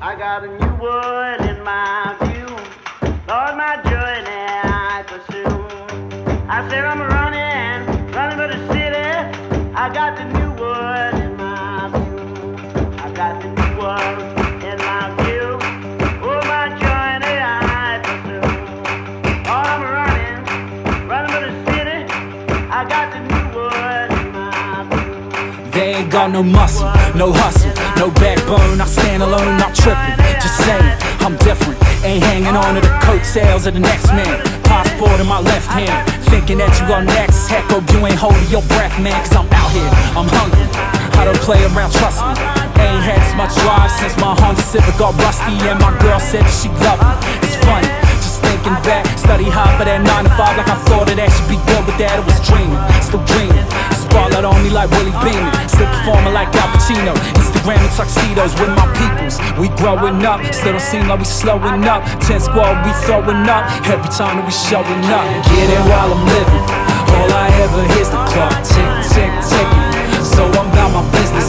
I got a new world in my view. Lord, my journey I pursue. I said I'm running for the city. I got the new world in my view. I got the new world in my view. Oh, my journey I pursue. Lord, I'm running for the city. I got the new world in my view. They ain't got no muscle, no hustle, no backbone. I stand alone, not tripping, just saying I'm different. Ain't hanging on to the coattails of the next man. Passport in my left hand, thinking that you are next. Heck, hope you ain't holding your breath, man. Cause I'm out here, I'm hungry, I don't play around, trust me. Ain't had as much drive since my Honda Civic got rusty. And my girl said that she loved me. It's funny, just thinking back. Study hard for that 9 to 5 like I thought it actually be good. With that I was dreaming, still dreaming. Spotlight on me like Willie Beeman, still performing like Al Pacino. Instagram and tuxedos with my peoples. We growing up, still don't seem like we slowing up. 10 squad, we throwing up every time that we showing up. Get it while I'm living, all I ever hear's the clock tick, tick, ticking. So I'm about my business,